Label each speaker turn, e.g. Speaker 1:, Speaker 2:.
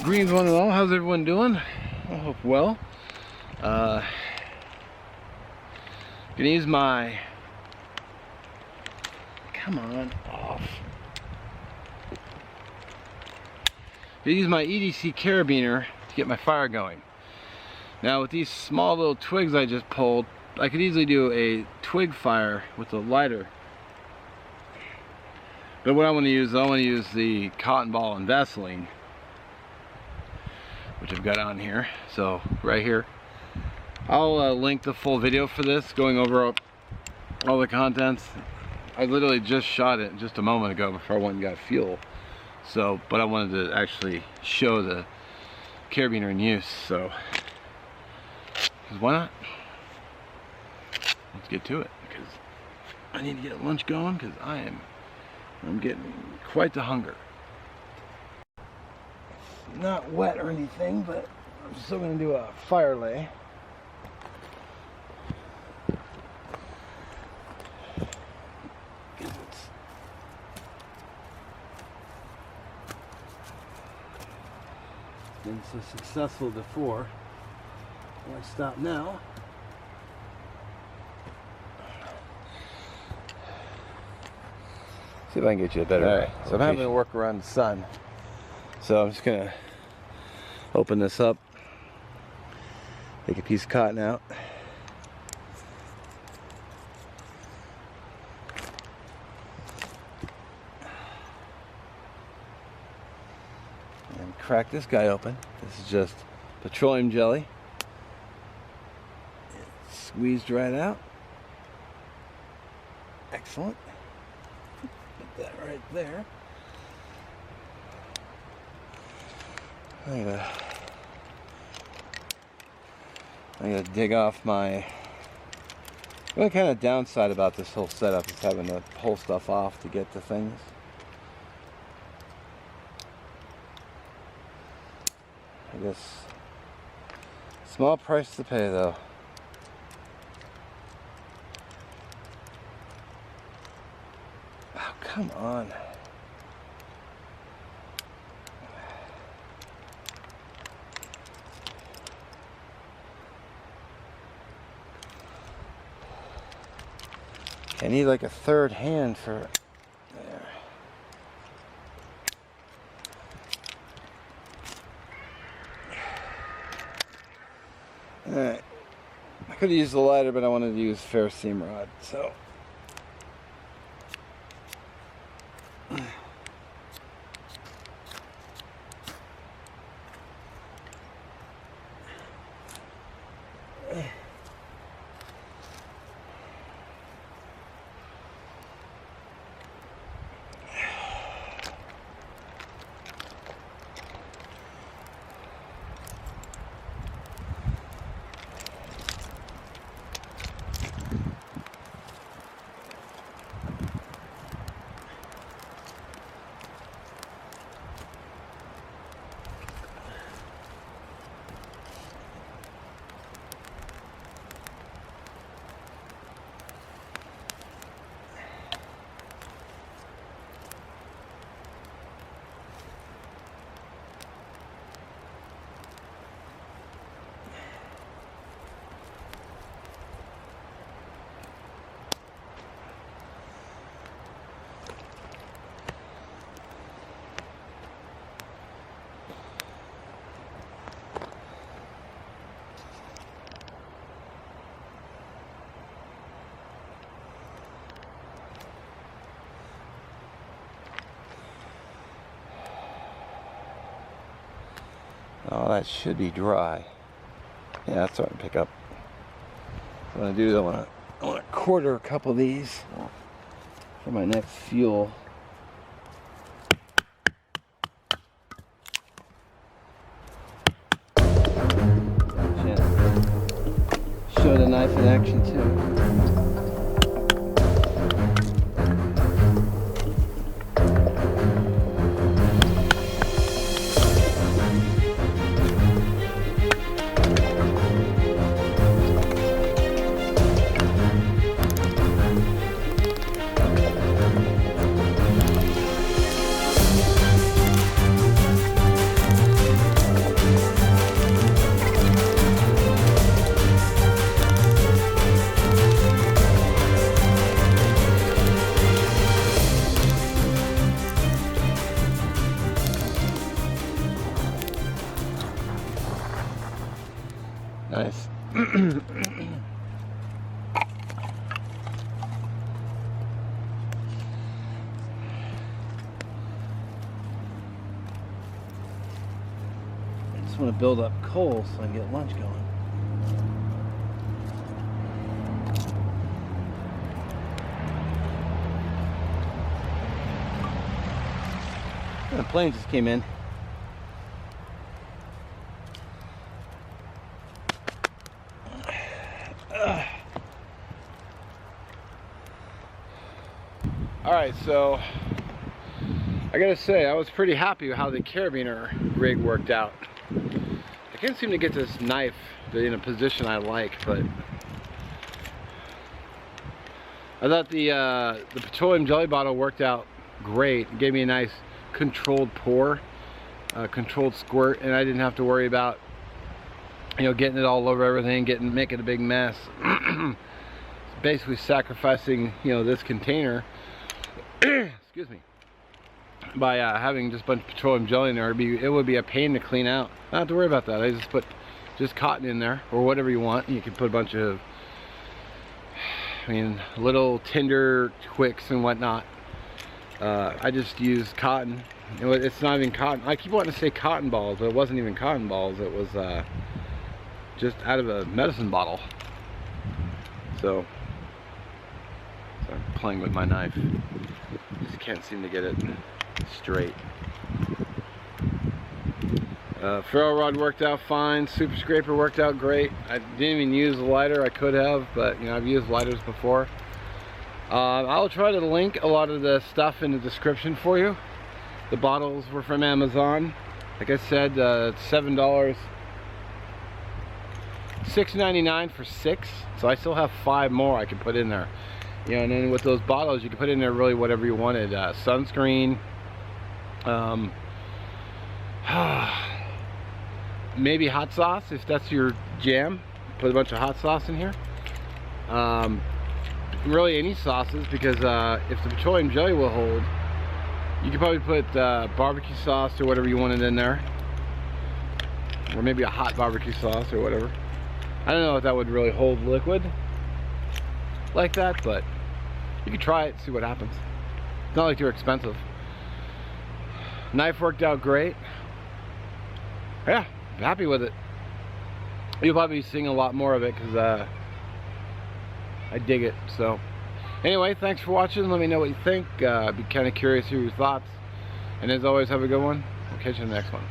Speaker 1: Greens one and all. How's everyone doing? I hope well. Gonna use my, come on, off. Gonna use my EDC Carabiner to get my fire going. Now with these small little twigs I just pulled, I could easily do a twig fire with a lighter. But what I want to use the cotton ball and Vaseline, which I've got on here. So right here, I'll link the full video for this, going over all the contents. I literally just shot it just a moment ago before I went and got fuel. So, but I wanted to actually show the carabiner in use. So, 'cause why not? Let's get to it, because I need to get lunch going, because I'm getting quite the hunger. It's not wet or anything, but I'm still going to do a fire lay. It's been so successful before. Why stop now? See if I can get you a better location. So I'm having to work around the sun. So I'm just gonna open this up, take a piece of cotton out, and crack this guy open. This is just petroleum jelly. It's squeezed right out. Excellent. Put that right there. I'm gonna dig off my. The only kind of downside about this whole setup is having to pull stuff off to get to things. I guess small price to pay though. Oh, come on. I need like a third hand for there. Alright. I could have used the lighter, but I wanted to use ferrous seam rod, so. Oh, that should be dry. Yeah, that's starting to pick up. What I want to do is I want to quarter a couple of these for my next fuel. Show the knife in action too. I want to build up coal so I can get lunch going. The plane just came in. Alright, so I gotta say, I was pretty happy with how the Carabiner rig worked out. I can't seem to get this knife in a position I like, but I thought the petroleum jelly bottle worked out great. It gave me a nice controlled pour, controlled squirt, and I didn't have to worry about, you know, getting it all over everything, making a big mess. Basically sacrificing, you know, this container excuse me, by having just a bunch of petroleum jelly in there. It would be a pain to clean out. I don't have to worry about that. I just put cotton in there, or whatever you want. You can put a bunch of, I mean, little Tinder Twix and whatnot. I just use cotton. It's not even cotton. I keep wanting to say cotton balls, but it wasn't even cotton balls. It was just out of a medicine bottle. So I'm playing with my knife. Just can't seem to get it straight. Ferro rod worked out fine. Super scraper worked out great. I didn't even use a lighter. I could have, but you know, I've used lighters before. I'll try to link a lot of the stuff in the description for you. The bottles were from Amazon. Like I said, it's $7, $6.99 for 6. So I still have 5 more I can put in there. You know, and then with those bottles, you can put in there really whatever you wanted. Sunscreen. Maybe hot sauce if that's your jam. Put a bunch of hot sauce in here. Really any sauces, because if the petroleum jelly will hold, you could probably put barbecue sauce or whatever you wanted in there, or maybe a hot barbecue sauce or whatever. I don't know if that would really hold liquid like that, but you could try it, see what happens. It's not like they're expensive. Knife worked out great. Yeah, I'm happy with it. You'll probably be seeing a lot more of it because I dig it. So anyway, thanks for watching. Let me know what you think. I'd be kind of curious to hear your thoughts. And as always, have a good one. We'll catch you in the next one.